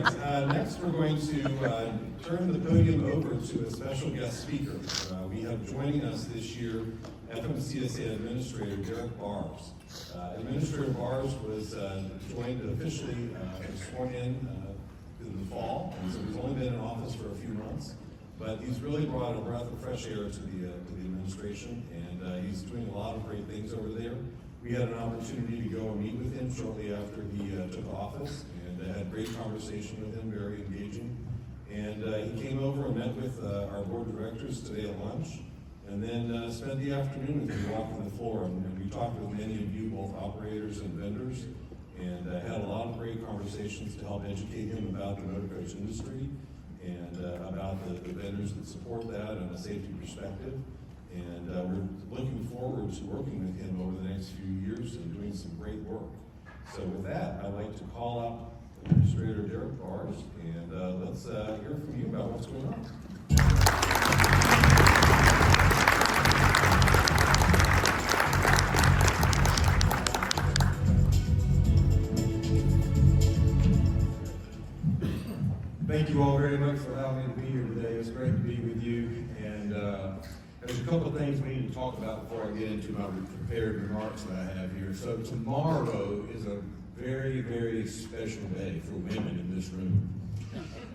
right, next we're going to turn the podium over to a special guest speaker. We have joining us this year FMSCA Administrator Derek Barrs. Administrator Barrs was joined officially, sworn in the fall, and so he's only been in office for a few months, but he's really brought a breath of fresh air to the administration, and he's doing a lot of great things over there. We had an opportunity to go and meet with him shortly after he took office, and had a great conversation with him, very engaging. And he came over and met with our board of directors today at lunch, and then spent the afternoon with me walking the floor. And we talked with many of you, both operators and vendors, and had a lot of great conversations to help educate him about the motor coach industry and about the vendors that support that and a safety perspective. And we're looking forward to working with him over the next few years and doing some great work. So with that, I'd like to call up Administrator Derek Barrs, and let's hear from you about what's going on. Thank you all very much for allowing me to be here today. It's great to be with you. And there's a couple of things we need to talk about before I get into my prepared remarks that I have here. So tomorrow is a very, very special day for women in this room.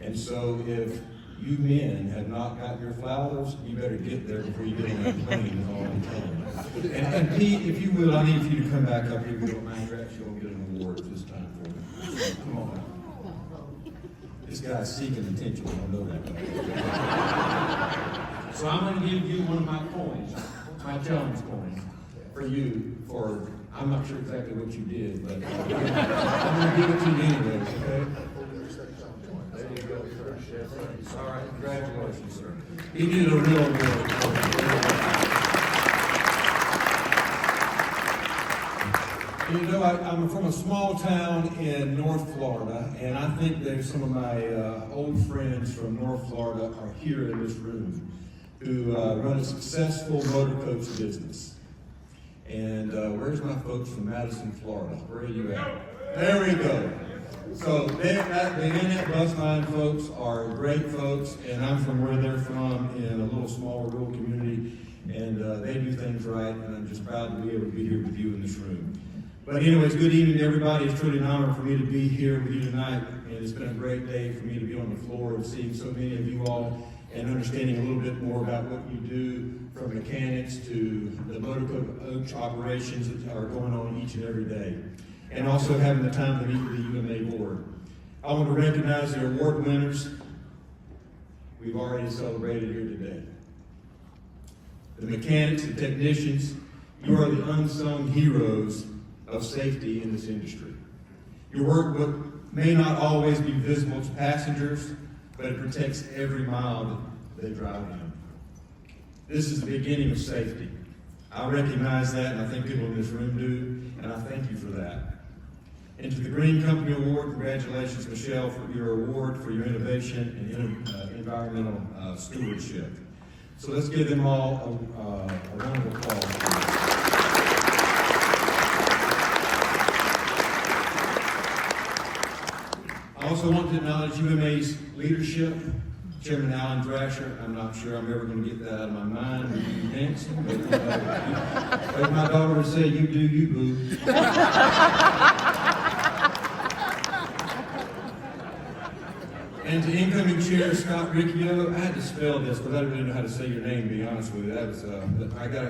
And so if you men have not got your flowers, you better get there before you get on that plane, is all I'm telling you. And Pete, if you will, I need for you to come back up here. If you don't mind, you're actually going to get an award this time for me. Come on. This guy's seeking attention, I know that. So I'm going to give you one of my coins, my challenge coin, for you for, I'm not sure exactly what you did, but I'm going to give it to you anyway, okay? There you go, sir. All right, congratulations, sir. He did a real award. You know, I'm from a small town in North Florida, and I think there's some of my old friends from North Florida are here in this room who run a successful motor coach business. And where's my folks from Madison, Florida? Where are you at? There we go. So the Annette Bus Line folks are great folks, and I'm from where they're from in a little small rural community, and they do things right, and I'm just proud to be able to be here with you in this room. But anyways, good evening to everybody. It's truly an honor for me to be here with you tonight, and it's been a great day for me to be on the floor and seeing so many of you all and understanding a little bit more about what you do, from mechanics to the motor coach operations that are going on each and every day, and also having the time to meet with the UMA board. I want to recognize the award winners we've already celebrated here today. The mechanics and technicians, you are the unsung heroes of safety in this industry. Your work may not always be visible to passengers, but it protects every mile that they drive in. This is the beginning of safety. I recognize that, and I think people in this room do, and I thank you for that. And to the Green Company Award, congratulations, Michelle, for your award for your innovation and environmental stewardship. So let's give them all a round of applause. I also want to acknowledge UMA's leadership. Chairman Alan Thrasher, I'm not sure I'm ever going to get that out of my mind when you dancing, but like my daughter would say, you do you, boo. And to incoming chair Scott Riccio, I had to spell this, but I didn't know how to say your name, to be honest with you. That was, I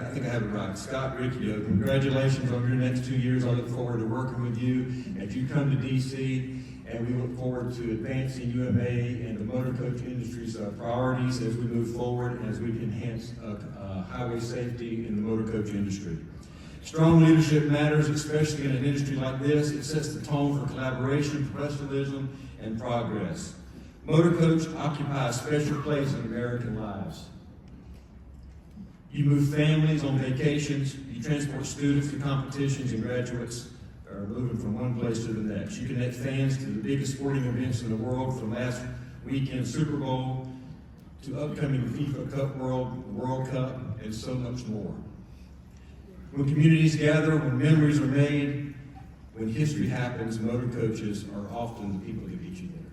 think I have it right. Scott Riccio, congratulations on your next 2 years. I look forward to working with you as you come to DC. And we look forward to advancing UMA and the motor coach industry's priorities as we move forward and as we enhance highway safety in the motor coach industry. Strong leadership matters, especially in an industry like this. It sets the tone for collaboration, professionalism, and progress. Motor coach occupy a special place in American lives. You move families on vacations, you transport students to competitions, and graduates are moving from one place to the next. You connect fans to the biggest sporting events in the world, from last weekend's Super Bowl to upcoming FIFA Cup World Cup, and so much more. When communities gather, when memories are made, when history happens, motor coaches are often the people that get you there.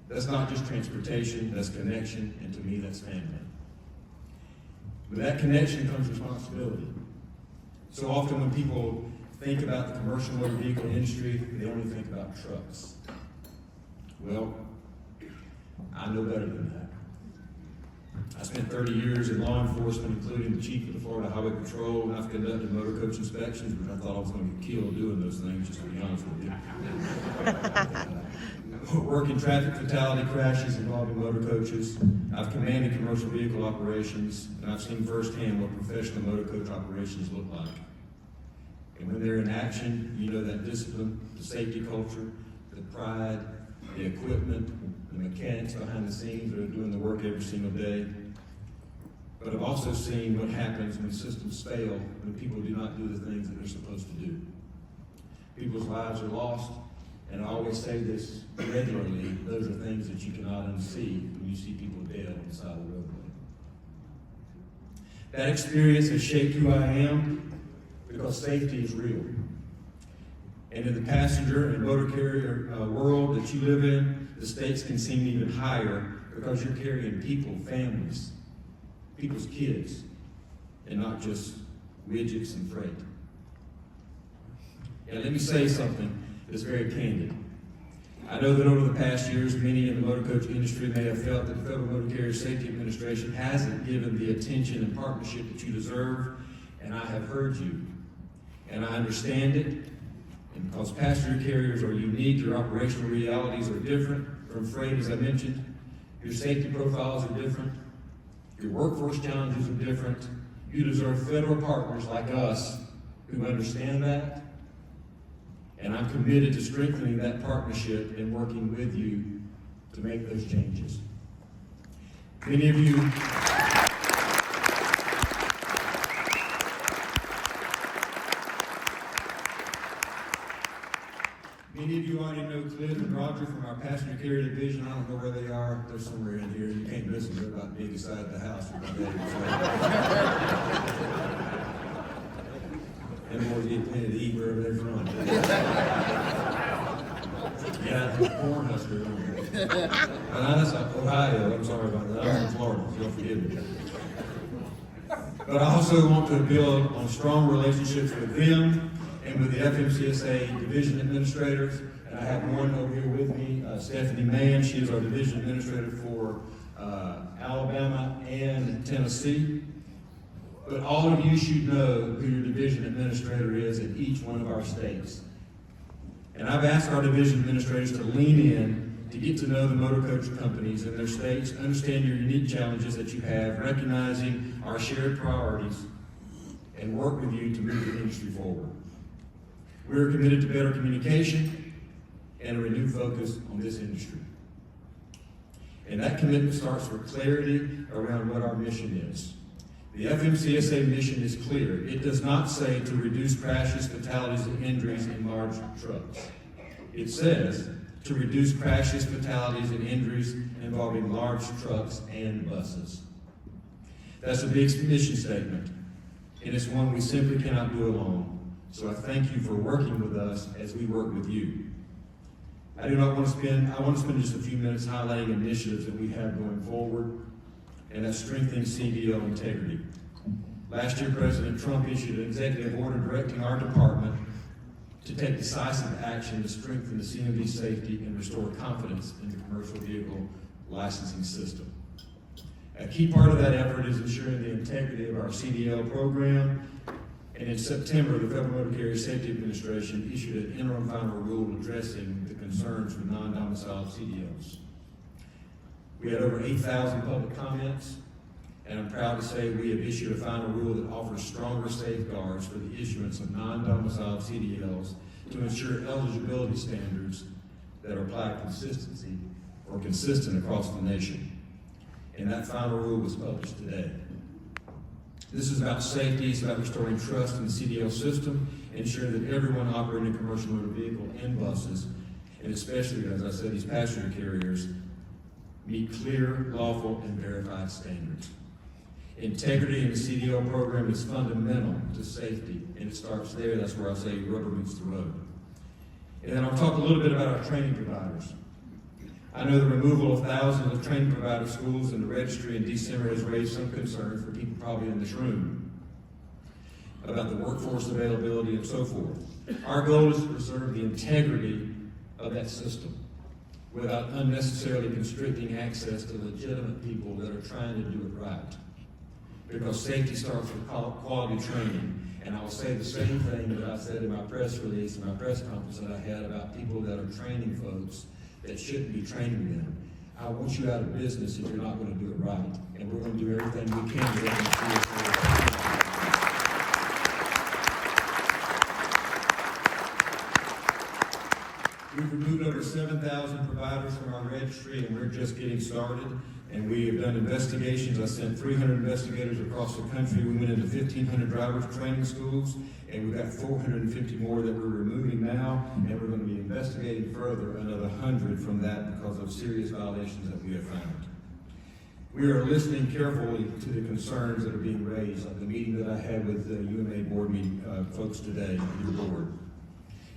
That's not just transportation, that's connection, and to me, that's family. With that connection comes responsibility. So often when people think about the commercial motor vehicle industry, they only think about trucks. Well, I know better than that. I spent 30 years in law enforcement, including the chief of the Florida Highway Patrol, and I've conducted motor coach inspections, but I thought I was going to get killed doing those things, just to be honest with you. Working traffic fatality crashes involving motor coaches. I've commanded commercial vehicle operations, and I've seen firsthand what professional motor coach operations look like. And when they're in action, you know that discipline, the safety culture, the pride, the equipment, the mechanics behind the scenes that are doing the work every single day. But I've also seen what happens when systems fail, when people do not do the things that they're supposed to do. People's lives are lost, and I always say this regularly, those are things that you cannot unsee when you see people dead on the side of the roadway. That experience has shaped who I am because safety is real. And in the passenger and motor carrier world that you live in, the stakes can seem even higher because you're carrying people, families, people's kids, and not just widgets and freight. And let me say something that's very candid. I know that over the past years, many in the motor coach industry may have felt that the Federal Motor Carrier Safety Administration hasn't given the attention and partnership that you deserve, and I have heard you, and I understand it. And because passenger carriers are unique, your operational realities are different from freight, as I mentioned. Your safety profiles are different. Your workforce challenges are different. You deserve federal partners like us who understand that. And I'm committed to strengthening that partnership and working with you to make those changes. Many of you already know Cliff and Roger from our passenger carrier division. I don't know where they are. They're somewhere in here. You can't miss them. They're about big aside the house. And more to get plenty to eat wherever they're from. Yeah, the corn husker. That's Ohio. I'm sorry about that. I'm from Florida. So you'll forgive me. But I also want to build on strong relationships with them and with the FMCSA division administrators. And I have one over here with me, Stephanie Mann. She is our division administrator for Alabama and Tennessee. But all of you should know who your division administrator is in each one of our states. And I've asked our division administrators to lean in to get to know the motor coach companies in their states, understand your unique challenges that you have, recognizing our shared priorities, and work with you to move the industry forward. We are committed to better communication and a renewed focus on this industry. And that commitment starts with clarity around what our mission is. The FMCSA mission is clear. It does not say to reduce crashes, fatalities, and injuries in large trucks. It says to reduce crashes, fatalities, and injuries involving large trucks and buses. That's a big mission statement, and it's one we simply cannot do alone. So I thank you for working with us as we work with you. I want to spend just a few minutes highlighting initiatives that we have going forward, and that's strengthening CDO integrity. Last year, President Trump issued an executive order directing our department to take decisive action to strengthen the CMV safety and restore confidence in the commercial vehicle licensing system. A key part of that effort is ensuring the integrity of our CDL program, and in September, the Federal Motor Carrier Safety Administration issued an interim final rule addressing the concerns with non-domiciled CDLs. We had over 8,000 public comments, and I'm proud to say we have issued a final rule that offers stronger safeguards for the issuance of non-domiciled CDLs to ensure eligibility standards that are applied consistent across the nation. And that final rule was published today. This is about safety, it's about restoring trust in the CDL system, ensuring that everyone operating a commercial motor vehicle and buses, and especially, as I said, these passenger carriers, meet clear, lawful, and verified standards. Integrity in the CDL program is fundamental to safety, and it starts there. That's where I say rubber meets the road. And then I'll talk a little bit about our training providers. I know the removal of thousands of training provider schools in the registry in December has raised some concern for people probably in this room about the workforce availability and so forth. Our goal is to preserve the integrity of that system without unnecessarily constricting access to legitimate people that are trying to do it right. Because safety starts with quality training. And I will say the same thing that I said in my press release, in my press conference that I had about people that are training folks that shouldn't be training them. I want you out of business if you're not going to do it right. And we're going to do everything we can to make sure. We've removed over 7,000 providers from our registry, and we're just getting started. And we have done investigations. I sent 300 investigators across the country. We went into 1,500 drivers training schools, and we've got 450 more that we're removing now, and we're going to be investigating further another 100 from that because of serious violations that we have found. We are listening carefully to the concerns that are being raised, like the meeting that I had with the UMA board meeting folks today, your board.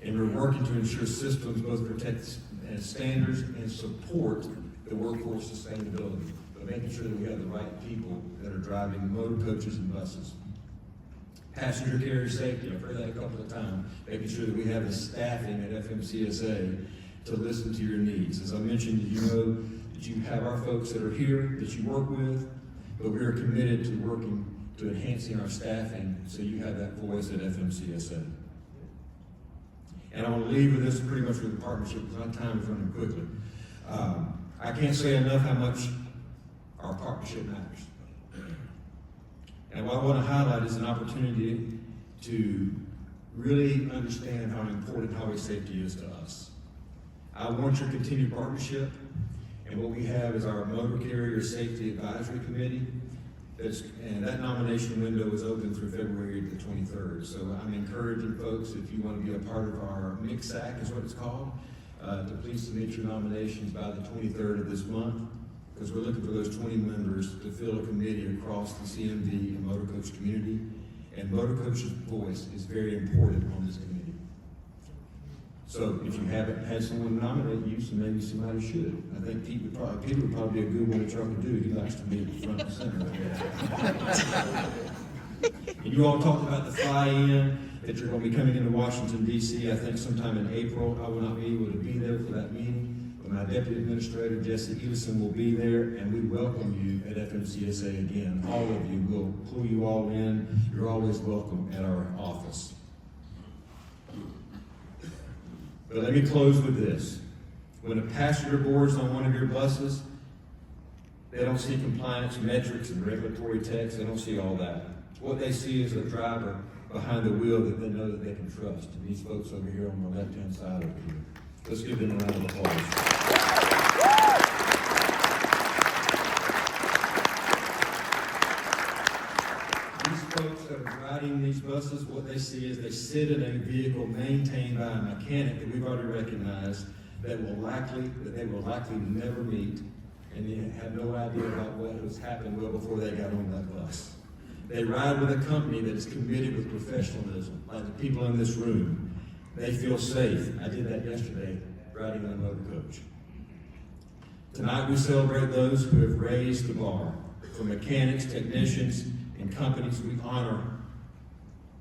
And we're working to ensure systems both protect standards and support the workforce sustainability, but making sure that we have the right people that are driving motor coaches and buses. Passenger carrier safety, I've heard that a couple of times, making sure that we have the staffing at FMCSA to listen to your needs. As I mentioned, you know that you have our folks that are here, that you work with, but we are committed to working to enhancing our staffing so you have that voice at FMCSA. And I want to leave with this pretty much with the partnership because my time is running quickly. I can't say enough how much our partnership matters. And what I want to highlight is an opportunity to really understand how important highway safety is to us. I want your continued partnership, and what we have is our Motor Carrier Safety Advisory Committee, and that nomination window is open through February the 23rd. So I'm encouraging folks, if you want to be a part of our MICSAC, is what it's called, to please submit your nominations by the 23rd of this month, because we're looking for those 20 members to fill a committee across the CMD and motor coach community. And motor coach's voice is very important on this committee. So if you haven't had someone nominate you, so maybe somebody should. I think Pete would probably be a good one to try to do. He likes to be at the front and center. And you all talked about the fly-in, that you're going to be coming into Washington, D.C., I think sometime in April. I will not be able to be there for that meeting, but my Deputy Administrator, Jesse Elison, will be there, and we welcome you at FMCSA again. All of you, we'll pull you all in. You're always welcome at our office. But let me close with this. When a passenger boards on one of your buses, they don't see compliance metrics and regulatory text. They don't see all that. What they see is a driver behind the wheel that they know that they can trust. And these folks over here on the left-hand side over here. Let's give them a round of applause. These folks that are riding these buses, what they see is they sit in a vehicle maintained by a mechanic that we've already recognized that they will likely never meet, and they have no idea about what has happened well before they got on that bus. They ride with a company that is committed with professionalism, like the people in this room. They feel safe. I did that yesterday, riding on a motor coach. Tonight we celebrate those who have raised the bar. From mechanics, technicians, and companies, we honor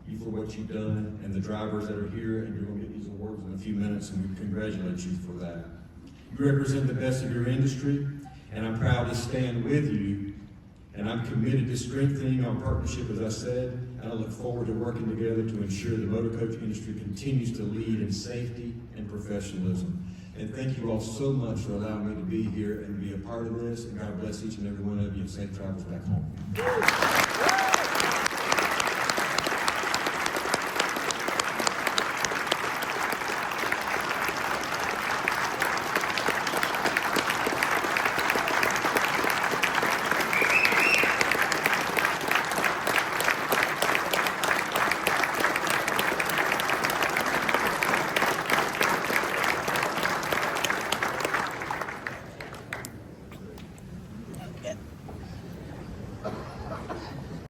you for what you've done, and the drivers that are here, and you're going to get these awards in a few minutes, and we congratulate you for that. You represent the best of your industry, and I'm proud to stand with you. And I'm committed to strengthening our partnership, as I said, and I look forward to working together to ensure the motor coach industry continues to lead in safety and professionalism. And thank you all so much for allowing me to be here and be a part of this. And God bless each and every one of you, and safe travels back home.